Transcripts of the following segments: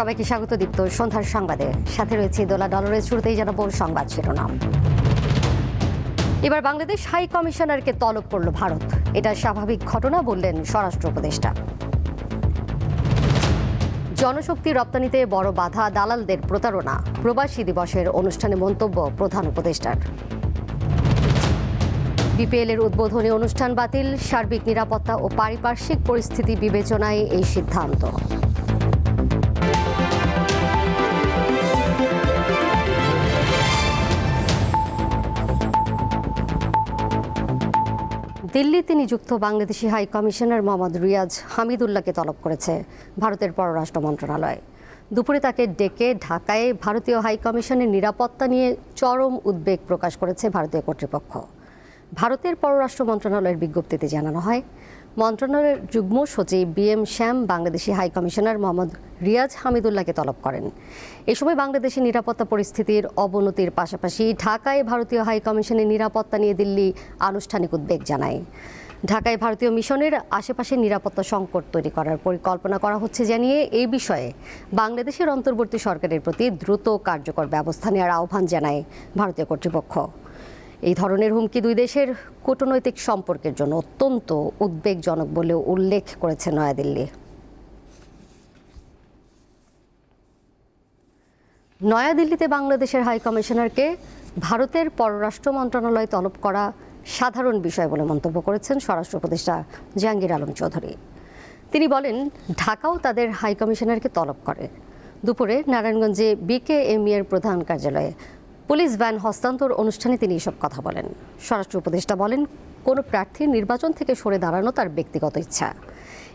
সবাইকে স্বাগত দীপ্ত সন্ধ্যার সংবাদে। সাথে রয়েছে দোলা ডলারের শুরুতেই জানাবো সংবাদ শিরোনাম। এবার বাংলাদেশ হাই কমিশনারকে তলব করল ভারত। এটা স্বাভাবিক ঘটনা বললেন স্বরাষ্ট্র উপদেষ্টা। জনশক্তি রপ্তানিতে বড় বাধা দালালদের প্রতারণা। প্রবাসী দিবসের অনুষ্ঠানে মন্তব্য প্রধান উপদেষ্টার। বিপিএল এর উদ্বোধনী অনুষ্ঠান বাতিল। সার্বিক নিরাপত্তা ও পারিপার্শ্বিক পরিস্থিতি বিবেচনায় এই সিদ্ধান্ত। দিল্লিতে নিযুক্ত বাংলাদেশি হাই কমিশনার মোহাম্মদ রিয়াজ হামিদুল্লাহকে তলব করেছে ভারতের পররাষ্ট্র মন্ত্রণালয়। দুপুরে তাকে ডেকে ঢাকায় ভারতীয় হাই কমিশনের নিরাপত্তা নিয়ে চরম উদ্বেগ প্রকাশ করেছে ভারতীয় কর্তৃপক্ষ। ভারতের পররাষ্ট্র মন্ত্রণালয়ের বিজ্ঞপ্তিতে জানানো হয়, মন্ত্রণালয়ের যুগ্ম সচিব বিএম শ্যাম বাংলাদেশি হাই কমিশনার মোহাম্মদ রিয়াজ হামিদুল্লাহকে তলব করেন। এ সময় বাংলাদেশের নিরাপত্তা পরিস্থিতির অবনতির পাশাপাশি ঢাকায় ভারতীয় হাই কমিশনের নিরাপত্তা নিয়ে দিল্লি আনুষ্ঠানিক উদ্বেগ জানায়। ঢাকায় ভারতীয় মিশনের আশেপাশে নিরাপত্তা সংকট তৈরি করার পরিকল্পনা করা হচ্ছে জানিয়ে এই বিষয়ে বাংলাদেশের অন্তর্বর্তী সরকারের প্রতি দ্রুত কার্যকর ব্যবস্থা নেওয়ার আহ্বান জানায় ভারতীয় কর্তৃপক্ষ। এই ধরনের হুমকি দুই দেশের কূটনৈতিক সম্পর্কের জন্য অত্যন্ত উদ্বেগজনক বলেও উল্লেখ করেছে নয়াদিল্লি। নয়াদিল্লিতে বাংলাদেশের হাই কমিশনারকে ভারতের পররাষ্ট্র মন্ত্রণালয় তলব করা সাধারণ বিষয় বলে মন্তব্য করেছেন স্বরাষ্ট্র উপদেষ্টা জাহাঙ্গীর আলম চৌধুরী। তিনি বলেন, ঢাকাও তাদের হাই কমিশনারকে তলব করে। দুপুরে নারায়ণগঞ্জে বিকেএমই এর প্রধান কার্যালয়ে পুলিশ ভ্যান হস্তান্তর অনুষ্ঠানে তিনি এসব কথা বলেন। স্বরাষ্ট্র উপদেষ্টা বলেন, কোনো প্রার্থীর নির্বাচন থেকে সরে দাঁড়ানো তার ব্যক্তিগত ইচ্ছা।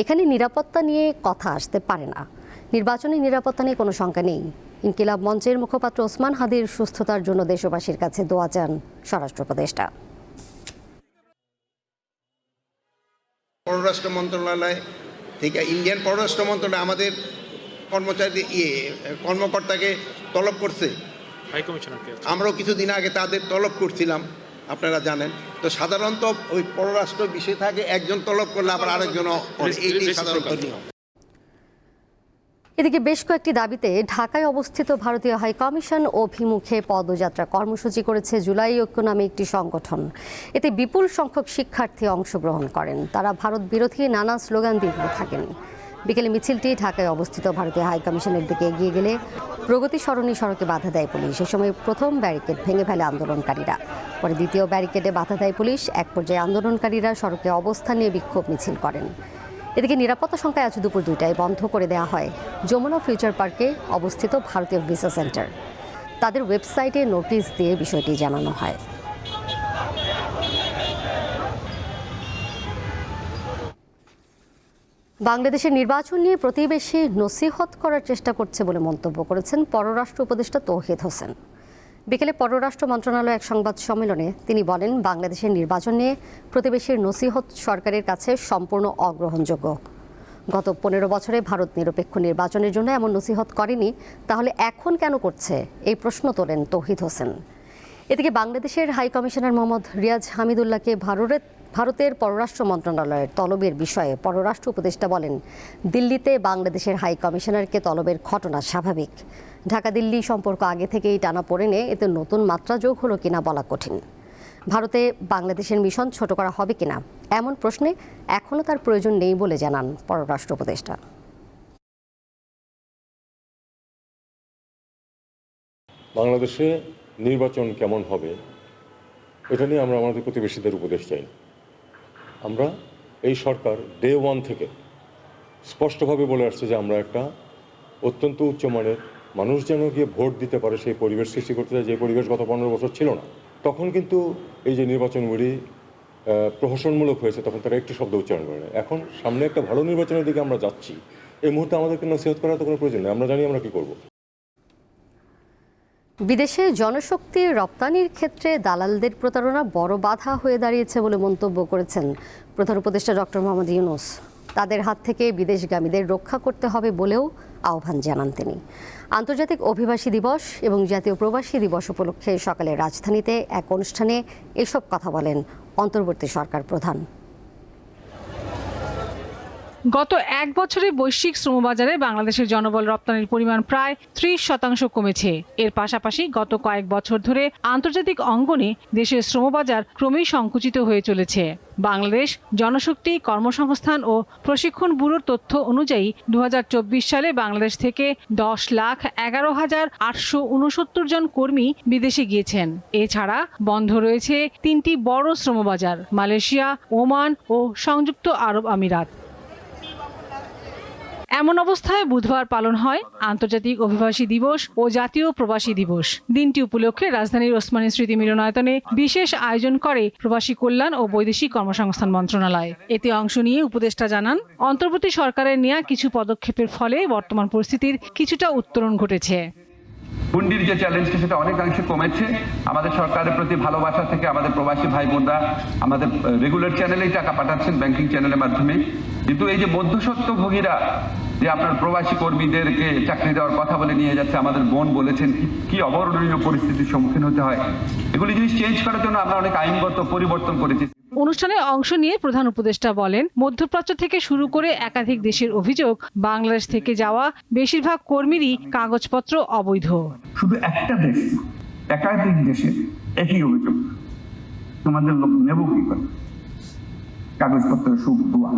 এখানে নিরাপত্তা নিয়ে কথা আসতে পারে না। নির্বাচনী নিরাপত্তা নিয়ে কোনো শঙ্কা নেই। ইনকিলাব মঞ্চের মুখপাত্র ওসমান হাদির সুস্থতার জন্য দেশবাসীর কাছে দোয়া চান স্বরাষ্ট্র উপদেষ্টা। পররাষ্ট্র মন্ত্রণালয় থেকে ইন্ডিয়ান পররাষ্ট্র মন্ত্রণালয় আমাদের কর্মকর্তাকে তলব করছে। আমরাও কিছুদিন আগে তাদের তলব করছিলাম, আপনারা জানেন। তো সাধারণত ওই পররাষ্ট্র বিষয় থাকে, একজন তলব করলে আবার আরেকজন। এদিকে বেশ কয়েকটি দাবিতে ঢাকায় অবস্থিত ভারতীয় হাই কমিশন অভিমুখে পদযাত্রা কর্মসূচি করেছে জুলাই ঐক্য নামে একটি সংগঠন। এতে বিপুল সংখ্যক শিক্ষার্থী অংশগ্রহণ করেন। তারা ভারত বিরোধী নানা স্লোগান দিয়ে থাকেন। বিকেলে মিছিলটি ঢাকায় অবস্থিত ভারতীয় হাই কমিশনের দিকে এগিয়ে গেলে প্রগতি সরণি সড়কে বাধা দেয় পুলিশ। সে সময় প্রথম ব্যারিকেড ভেঙে ফেলে আন্দোলনকারীরা। পরে দ্বিতীয় ব্যারিকেডে বাধা দেয় পুলিশ। এক পর্যায়ে আন্দোলনকারীরা সড়কে অবস্থান নিয়ে বিক্ষোভ মিছিল করেন। এদিকে নিরাপত্তা সংখ্যায় আজ দুপুর 2টায় বন্ধ করে দেওয়া হয় যমুনা ফিউচার পার্কে অবস্থিত ভারতীয় ভিসা সেন্টার। তাদের ওয়েবসাইটে নোটিশ দিয়ে বিষয়টি জানানো হয়। বাংলাদেশের নির্বাচন নিয়ে প্রতিবেশী নসিহত করার চেষ্টা করছে বলে মন্তব্য করেছেন পররাষ্ট্র উপদেষ্টা তৌহিদ হোসেন। বিকেলে পররাষ্ট্র মন্ত্রণালয় এক সংবাদ সম্মেলনে তিনি বলেন, বাংলাদেশের নির্বাচন নিয়ে প্রতিবেশীর নসিহত সরকারের কাছে সম্পূর্ণ অগ্রহণযোগ্য। গত 15 বছরে ভারত নিরপেক্ষ নির্বাচনের জন্য এমন নসিহত করেনি, তাহলে এখন কেন করছে, এই প্রশ্ন তোলেন তৌহিদ হোসেন। এদিকে বাংলাদেশের হাই কমিশনার মোহাম্মদ রিয়াজ হামিদুল্লাহকে ভারতের পররাষ্ট্র মন্ত্রণালয়ের তলবের বিষয়ে পররাষ্ট্র উপদেষ্টা বলেন, দিল্লিতে বাংলাদেশের হাই কমিশনারকে তলবের ঘটনা স্বাভাবিক। ঢাকা দিল্লি সম্পর্ক আগে থেকেই টানাপোড়েনে এতে নতুন মাত্রা যোগ হলো কিনা বলা কঠিন। ভারতে বাংলাদেশের মিশন ছোট করা হবে কিনা এমন প্রশ্নে এখনও তার প্রয়োজন নেই বলে জানান পররাষ্ট্র উপদেষ্টা। বাংলাদেশে নির্বাচন কেমন হবে এটা নিয়ে আমরা আমাদের প্রতিবেশীদের উপদেশ চাই। আমরা এই সরকার ডে 1 থেকে স্পষ্টভাবে বলে আসছে যে আমরা একটা অত্যন্ত উচ্চমানের মানুষ যেন গিয়ে ভোট দিতে পারে সেই পরিবেশ সৃষ্টি করতে চাই, যে পরিবেশ গত 15 বছর ছিল না। তখন কিন্তু এই যে নির্বাচনগুলি প্রহসনমূলক হয়েছে, তখন তারা একটি শব্দ উচ্চারণ করে না। এখন সামনে একটা ভালো নির্বাচনের দিকে আমরা যাচ্ছি, এই মুহূর্তে আমাদেরকে নসিহত করার তো কোনো প্রয়োজন নেই। আমরা জানি আমরা কী করব। বিদেশে জনশক্তি রপ্তানির ক্ষেত্রে দালালদের প্রতারণা বড় বাধা হয়ে দাঁড়িয়েছে বলে মন্তব্য করেছেন প্রধান উপদেষ্টা ডক্টর মোহাম্মদ ইউনূস। তাদের হাত থেকে বিদেশগামীদের রক্ষা করতে হবে বলেও আহ্বান জানান তিনি। আন্তর্জাতিক অভিবাসী দিবস এবং জাতীয় প্রবাসী দিবস উপলক্ষে সকালে রাজধানীতে এক অনুষ্ঠানে এসব কথা বলেন অন্তর্বর্তী সরকার প্রধান। গত এক বছরে বৈশ্বিক শ্রমবাজারে বাংলাদেশের জনবল রপ্তানির পরিমাণ প্রায় 30% কমেছে। এর পাশাপাশি গত কয়েক বছর ধরে আন্তর্জাতিক অঙ্গনে দেশের শ্রমবাজার ক্রমেই সংকুচিত হয়ে চলেছে। বাংলাদেশ জনশক্তি কর্মসংস্থান ও প্রশিক্ষণ ব্যুরোর তথ্য অনুযায়ী 2024 সালে বাংলাদেশ থেকে 10,11,869 জন কর্মী বিদেশে গিয়েছেন। এছাড়া বন্ধ রয়েছে 3টি বড় শ্রমবাজার, মালয়েশিয়া, ওমান ও সংযুক্ত আরব আমিরাত। এমন অবস্থায় বুধবার পালন হয় আন্তর্জাতিক অভিবাসী দিবস ও জাতীয় প্রবাসী দিবস। দিনটি উপলক্ষে রাজধানীর ওসমানী স্মৃতি মিলনায়তনে বিশেষ আয়োজন করে প্রবাসী কল্যাণ ও বৈদেশিক কর্মসংস্থান মন্ত্রণালয়। এতে অংশ নিয়ে উপদেষ্টা জানান, অন্তর্বর্তী সরকারের নেওয়া কিছু পদক্ষেপের ফলে বর্তমান পরিস্থিতির কিছুটা উত্তরণ ঘটেছে। হুন্ডির যে চ্যালেঞ্জটা সেটা অনেকাংশে কমেছে। আমাদের সরকারের প্রতি ভালোবাসা থেকে আমাদের প্রবাসী ভাই বোনরা আমাদের রেগুলার চ্যানেলেই টাকা পাঠাচ্ছেন, ব্যাংকিং চ্যানেলের মাধ্যমে। কিন্তু এই যে মধ্যস্বত্বভোগীরা যে আপনার প্রবাসী কর্মীদেরকে চাকরি দেওয়ার কথা বলে নিয়ে যাচ্ছে, আমাদের বোন বলেছেন কি অবর্ণনীয় পরিস্থিতির সম্মুখীন হতে হয়। এগুলি জিনিস চেঞ্জ করার জন্য আমরা অনেক আইনগত পরিবর্তন করেছি। অনুষ্ঠানে অংশ নিয়ে প্রধান উপদেষ্টা বলেন, মধ্যপ্রাচ্য থেকে শুরু করে একাধিক দেশের অভিযোগ, বাংলাদেশ থেকে যাওয়া বেশিরভাগ কর্মীরই কাগজপত্র অবৈধ। শুধু একটা দেশ, একাধিক দেশে একই অভিযোগ। তোমাদের লোক নেব কি করে? কাগজপত্র সুখ দোয়া।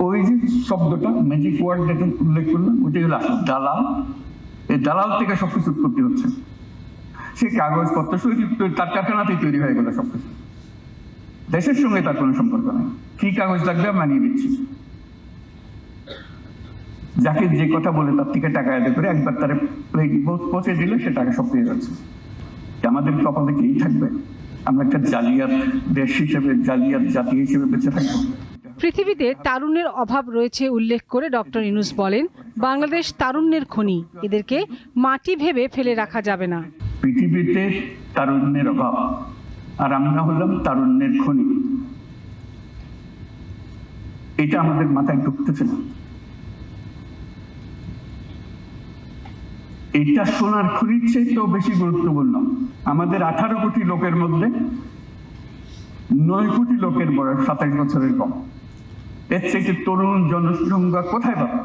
ওই যে শব্দটা ম্যাজিক ওয়ার্ড যেটা উল্লেখ করলাম, ওইটাই হলো আসল দালাল। এই দালাল থেকে সবকিছু উৎপত্তি হচ্ছে। সেই কাগজপত্র তার কারখানাতেই তৈরি হয়ে গেল সবকিছু। দেশের সঙ্গে তার কোনো সম্পর্ক নেই। কি কাগজ লাগবে মানিয়ে দিচ্ছি। যাকে যে কথা বলে তার থেকে টাকা আদায় করে একবার তার পৌঁছে দিলে সে টাকা সব পেয়ে যাচ্ছে। আমাদের কপালে কি থাকবে? আমরা একটা জালিয়াত দেশ হিসেবে, জালিয়াত জাতি হিসেবে বেঁচে থাকবো। পৃথিবীতে তারুণ্যের অভাব রয়েছে উল্লেখ করে ডক্টর ইউনূস বলেন, বাংলাদেশ তারুণ্যের খনি, এদেরকে মাটি ভেবে ফেলে রাখা যাবে না। পৃথিবীতে তারুণ্যের অভাব, আর আমরা হলাম তারুণ্যের খনি। এটা আমাদের মাথায় ঢুকতেছে না। এটা সোনার খনির চেয়েও বেশি গুরুত্বপূর্ণ। আমাদের 18 কোটি লোকের মধ্যে 9 কোটি লোকের বয়স 27 বছরের কম। এর থেকে তরুণ জনসংখ্যা কোথায় পাবো?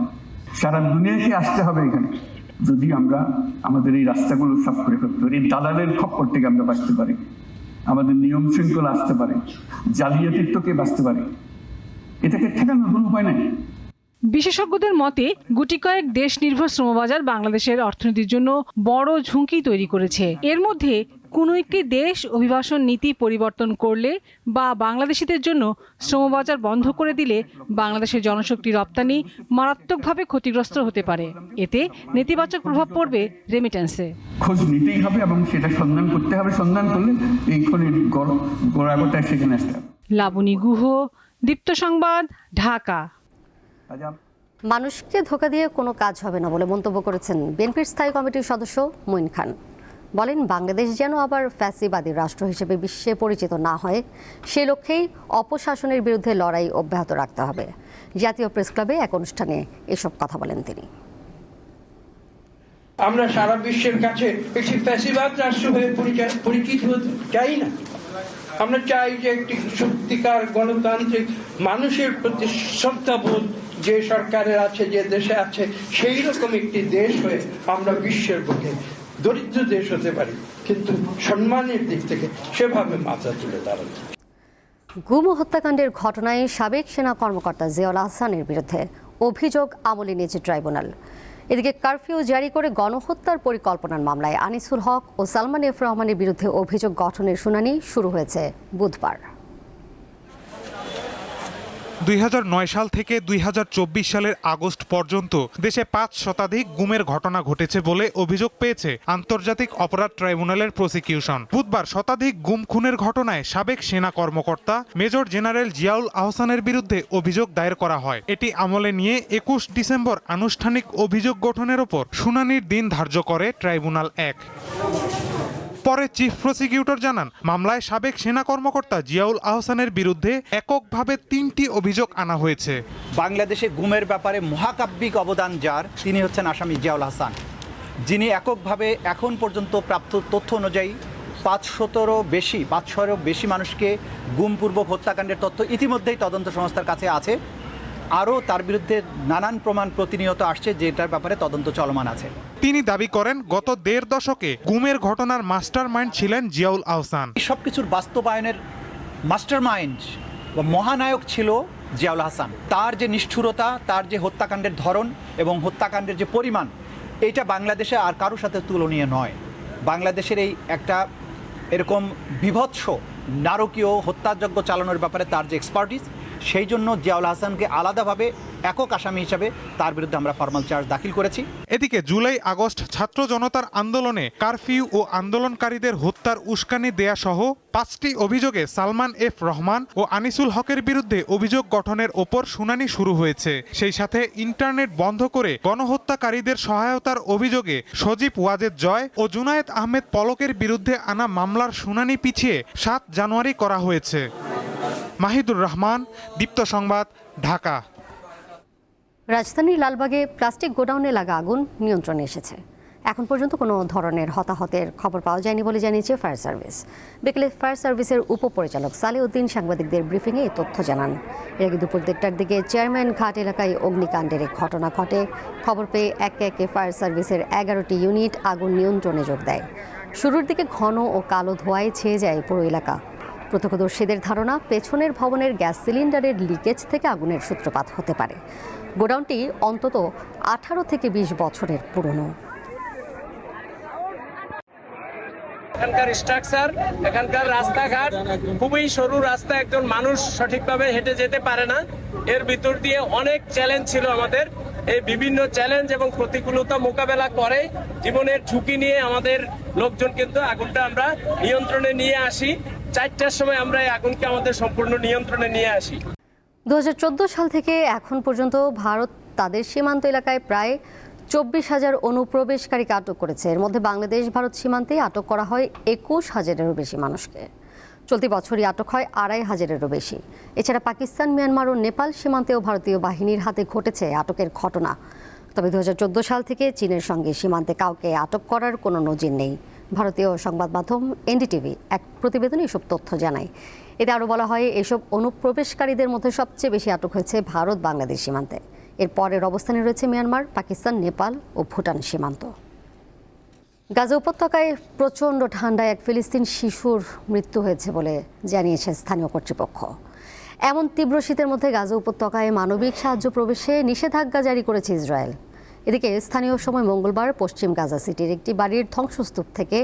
সারা দুনিয়াকে আসতে হবে এখানে। যদি আমরা আমাদের এই রাস্তাগুলো সাফ করে ফেলতে পারি, দালালের খপ্পর থেকে আমরা বাঁচতে পারি, আমাদের নিয়ম শৃঙ্খলা আসতে পারে, জালিয়াতিত্বকে বাঁচতে পারে, এটাকে ঠেকানোর কোনো উপায় নেই। বিশেষজ্ঞদের মতে, গুটি কয়েক দেশ নির্ভর শ্রমবাজার বাংলাদেশের অর্থনীতির জন্য বড় ঝুঁকি তৈরি করেছে। এর মধ্যে কোনো একটি দেশ অভিবাসন নীতি পরিবর্তন করলে বা বাংলাদেশিদের জন্য শ্রমবাজার বন্ধ করে দিলে বাংলাদেশের জনশক্তি রপ্তানি মারাত্মকভাবে ক্ষতিগ্রস্ত হতে পারে। এতে নেতিবাচক প্রভাব পড়বে রেমিটেন্সে। খোঁজ নিতেই হবে এবং সেটা সন্ধান করতে হবে। সন্ধান করলে এই খনির গোড়াগোটায় সেখানে আসতে হবে। লাবণী গুহ, দীপ্ত সংবাদ, ঢাকা। মানুষকে ধোঁকা দিয়ে কোনো কাজ হবে না বলে মন্তব্য করেছেন বিএনপির স্থায়ী কমিটির সদস্য মঈন খান। বলেন, বাংলাদেশ যেন আবার ফ্যাসিবাদী রাষ্ট্র হিসেবে বিশ্বে পরিচিত না হয়, সে লক্ষ্যেই অপশাসনের বিরুদ্ধে লড়াই অব্যাহত রাখতে হবে। জাতীয় প্রেস ক্লাবে এক অনুষ্ঠানে এসব কথা বলেন তিনি। আমরা সারা বিশ্বের কাছে একটি ফ্যাসিবাদ রাষ্ট্র হয়ে পরিচিত হতে চাই না। আমরা চাই যে একটি সত্যিকার গণতান্ত্রিক, মানুষের প্রতি শ্রদ্ধাবোধ যে সরকারের আছে, যে দেশে আছে, সেই রকম একটি দেশ হয়ে আমরা বিশ্বের বুকে দরিদ্র দেশ হতে পারি, কিন্তু সম্মানের দিক থেকে সেভাবে মাথা তুলে দাঁড়াতে। গুম হত্যাকাণ্ডের ঘটনায় সাবেক সেনা কর্মকর্তা জিয়াউল আহসানের বিরুদ্ধে অভিযোগ আমলে নিয়েছে ট্রাইব্যুনাল। এদিকে কারফিউ জারি করে গণহত্যার পরিকল্পনার মামলায় আনিসুল হক ও সালমান এফ রহমানের বিরুদ্ধে অভিযোগ গঠনের শুনানি শুরু হয়েছে বুধবার। 2009 সাল থেকে 2024 সালের আগস্ট পর্যন্ত দেশে 5 শতাধিক গুমের ঘটনা ঘটেছে বলে অভিযোগ পেয়েছে আন্তর্জাতিক অপরাধ ট্রাইব্যুনালের প্রসিকিউশন। বুধবার শতাধিক গুম খুনের ঘটনায় সাবেক সেনা কর্মকর্তা মেজর জেনারেল জিয়াউল আহসানের বিরুদ্ধে অভিযোগ দায়ের করা হয়। এটি আমলে নিয়ে 21 ডিসেম্বর আনুষ্ঠানিক অভিযোগ গঠনের ওপর শুনানির দিন ধার্য করে ট্রাইব্যুনাল 1। পরে চিফ প্রসিকিউটর জানান, মামলায় সাবেক সেনা কর্মকর্তা জিয়াউল আহসানের বিরুদ্ধে এককভাবে 3টি অভিযোগ আনা হয়েছে। বাংলাদেশে গুমের ব্যাপারে মহাকাব্যিক অবদান যার, তিনি হচ্ছেন আসামি জিয়াউল আহসান, যিনি এককভাবে এখন পর্যন্ত প্রাপ্ত তথ্য অনুযায়ী 500-এরও বেশি মানুষকে গুমপূর্বক হত্যাকাণ্ডের তথ্য ইতিমধ্যেই তদন্ত সংস্থার কাছে আছে। আরও তার বিরুদ্ধে নানান প্রমাণ প্রতিনিয়ত আসছে, যেটার ব্যাপারে তদন্ত চলমান আছে। তিনি দাবি করেন গত 1.5 দশকে গুমের ঘটনার মাস্টার মাইন্ড ছিলেন জিয়াউল আহসান। সব কিছুর বাস্তবায়নের মাস্টার মাইন্ড বা মহানায়ক ছিল জিয়াউল হাসান। তার যে নিষ্ঠুরতা, তার যে হত্যাকাণ্ডের ধরন এবং হত্যাকাণ্ডের যে পরিমাণ, এটা বাংলাদেশে আর কারোর সাথে তুলনীয় নয়। বাংলাদেশের এই একটা এরকম বিভৎস নারকীয় হত্যাযজ্ঞ চালানোর ব্যাপারে তার যে এক্সপার্টিস, সেই জন্য জিয়াউল হাসানকে আলাদাভাবে একক আসামি হিসাবে তার বিরুদ্ধে আমরা ফরমাল চার্জ দাখিল করেছি। এদিকে জুলাই আগস্ট ছাত্র জনতার আন্দোলনে কারফিউ ও আন্দোলনকারীদের হত্যার উস্কানি দেয়া সহ 5টি অভিযোগে সালমান এফ রহমান ও আনিসুল হকের বিরুদ্ধে অভিযোগ গঠনের ওপর শুনানি শুরু হয়েছে। সেই সাথে ইন্টারনেট বন্ধ করে গণহত্যাকারীদের সহায়তার অভিযোগে সজীব ওয়াজেদ জয় ও জুনায়েদ আহমেদ পলকের বিরুদ্ধে আনা মামলার শুনানি পিছিয়ে 7 জানুয়ারি করা হয়েছে। মাহিদুর রহমান, দীপ্ত সংবাদ, ঢাকা। রাজধানীর লালবাগে প্লাস্টিক গোডাউনে লাগা আগুন নিয়ন্ত্রণে এসেছে। এখন পর্যন্ত কোনো ধরনের হতাহতের খবর পাওয়া যায়নি বলে জানিয়েছে ফায়ার সার্ভিস। বিকেলে ফায়ার সার্ভিসের উপপরিচালক সালেউদ্দিন সাংবাদিকদের ব্রিফিংয়ে এই তথ্য জানান। এর আগে দুপুর 1টার দিকে চেয়ারম্যান ঘাট এলাকায় অগ্নিকাণ্ডের ঘটনা ঘটে। খবর পেয়ে একে একে ফায়ার সার্ভিসের 11টি ইউনিট আগুন নিয়ন্ত্রণে যোগ দেয়। শুরুর দিকে ঘন ও কালো ধোঁয়ায় ছেয়ে যায় পুরো এলাকা। প্রত্যক্ষদর্শীদের ধারণা, পেছনের ভবনের গ্যাস সিলিন্ডারের লিকেজ থেকে আগুনের সূত্রপাত হতে পারে। গোডাউনটি অন্তত 18 থেকে 20 বছরের পুরনো। এখানকার স্ট্রাকচার, এখানকার রাস্তাঘাট খুবই সরু রাস্তা, একজন মানুষ সঠিকভাবে হেঁটে যেতে পারে না। এর ভিতর দিয়ে অনেক চ্যালেঞ্জ ছিল আমাদের। এই বিভিন্ন চ্যালেঞ্জ এবং প্রতিকূলতা মোকাবেলা করে জীবনের ঝুঁকি নিয়ে আমাদের লোকজন কিন্তু আগুনটা আমরা নিয়ন্ত্রণে নিয়ে আসি। 4টার সময় আমরা এই আগুনকে আমাদের সম্পূর্ণ নিয়ন্ত্রণে নিয়ে আসি। 2014 সাল থেকে এখন পর্যন্ত ভারত তাদের সীমান্ত এলাকায় প্রায় 24,000 অনুপ্রবেশকারীকে আটক করেছে। এর মধ্যে বাংলাদেশ ভারত সীমান্তে আটক করা হয় 21,000-এরও বেশি মানুষকে। চলতি বছরই আটক হয় 2,500-এরও বেশি। এছাড়া পাকিস্তান, মিয়ানমার ও নেপাল সীমান্তেও ভারতীয় বাহিনীর হাতে ঘটেছে আটকের ঘটনা। তবে 2014 সাল থেকে চীনের সঙ্গে সীমান্তে কাউকে আটক করার কোনো নজির নেই। ভারতীয় সংবাদ মাধ্যম এনডিটিভি এক প্রতিবেদনে এসব তথ্য জানায়। এতে আরও বলা হয়, এসব অনুপ্রবেশকারীদের মধ্যে সবচেয়ে বেশি আটক হয়েছে ভারত বাংলাদেশ সীমান্তে। এর পরের অবস্থানে রয়েছে মিয়ানমার, পাকিস্তান, নেপাল ও ভুটান সীমান্ত। গাজা উপত্যকায় প্রচণ্ড ঠান্ডায় এক ফিলিস্তিন শিশুর মৃত্যু হয়েছে বলে জানিয়েছে স্থানীয় কর্তৃপক্ষ। এমন তীব্র শীতের মধ্যে গাজা উপত্যকায় মানবিক সাহায্য প্রবেশে নিষেধাজ্ঞা জারি করেছে ইসরায়েল। এদিকে স্থানীয় সময় মঙ্গলবার পশ্চিম গাজা সিটির একটি বাড়ির ধ্বংসস্তূপ থেকে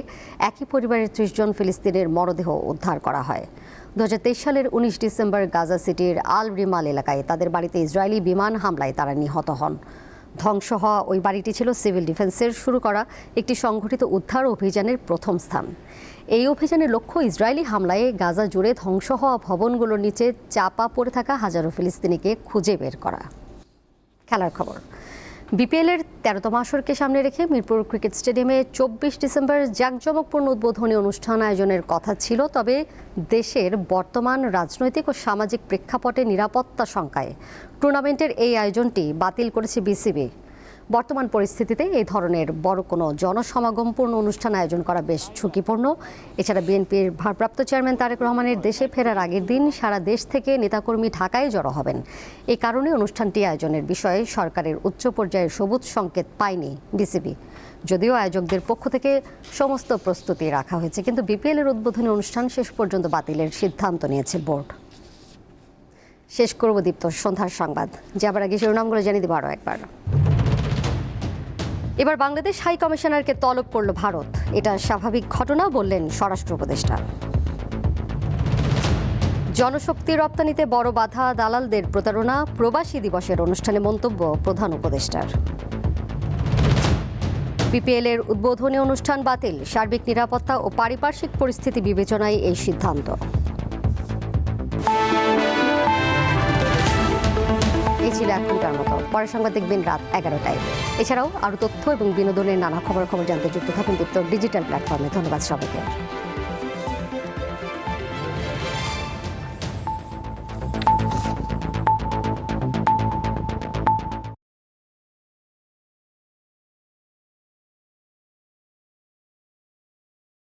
একই পরিবারের 30 জন ফিলিস্তিনের মরদেহ উদ্ধার করা হয়। 2023 সালের 19 ডিসেম্বর গাজা সিটির আল রিমাল এলাকায় তাদের বাড়িতে ইসরায়েলি বিমান হামলায় তারা নিহত হন। ধ্বংস হওয়া ওই বাড়িটি ছিল সিভিল ডিফেন্সের শুরু করা একটি সংগঠিত উদ্ধার অভিযানের প্রথম স্থান। এই অভিযানের লক্ষ্য ইসরায়েলি হামলায় গাজা জুড়ে ধ্বংস হওয়া ভবনগুলোর নিচে চাপা পড়ে থাকা হাজারো ফিলিস্তিনিকে খুঁজে বের করা। খেলার খবর। বিপিএলের 13তম আসরকে সামনে রেখে মিরপুর ক্রিকেট স্টেডিয়ামে 24 ডিসেম্বর জাঁকজমকপূর্ণ উদ্বোধনী অনুষ্ঠান আয়োজনের কথা ছিল। তবে দেশের বর্তমান রাজনৈতিক ও সামাজিক প্রেক্ষাপটে নিরাপত্তা শঙ্কায় টুর্নামেন্টের এই আয়োজনটি বাতিল করেছে বিসিবি। বর্তমান পরিস্থিতিতে এই ধরনের বড় কোনো জনসমাগমপূর্ণ অনুষ্ঠান আয়োজন করা বেশ ঝুঁকিপূর্ণ। এছাড়া বিএনপির ভারপ্রাপ্ত চেয়ারম্যান তারেক রহমানের দেশে ফেরার আগের দিন সারা দেশ থেকে নেতাকর্মী ঢাকায় জড়ো হবেন। এই কারণে অনুষ্ঠানটি আয়োজনের বিষয়ে সরকারের উচ্চ পর্যায়ের সবুজ সংকেত পায়নি বিসিবি। যদিও আয়োজকদের পক্ষ থেকে সমস্ত প্রস্তুতি রাখা হয়েছে, কিন্তু বিপিএলের উদ্বোধনী অনুষ্ঠান শেষ পর্যন্ত বাতিলের সিদ্ধান্ত নিয়েছে বোর্ড। শেষ করব দীপ্ত সন্ধ্যার সংবাদ, যাবার আগে শিরোনামগুলো জানিয়ে দেব আরও একবার। এবার বাংলাদেশ হাই কমিশনারকে তলব করল ভারত। এটা স্বাভাবিক ঘটনা বললেন স্বরাষ্ট্র উপদেষ্টা। জনশক্তি রপ্তানিতে বড় বাধা দালালদের প্রতারণা, প্রবাসী দিবসের অনুষ্ঠানে মন্তব্য প্রধান উপদেষ্টার। বিপিএলের উদ্বোধনী অনুষ্ঠান বাতিল, সার্বিক নিরাপত্তা ও পারিপার্শ্বিক পরিস্থিতি বিবেচনায় এই সিদ্ধান্ত। এই ছিল এখনকার মতো। পরের সংবাদ দেখবেন রাত 11টায়। এছাড়াও আরও তথ্য এবং বিনোদনের নানা খবর জানতে যুক্ত থাকুন দীপ্ত ডিজিটাল প্ল্যাটফর্মে। ধন্যবাদ সবাইকে।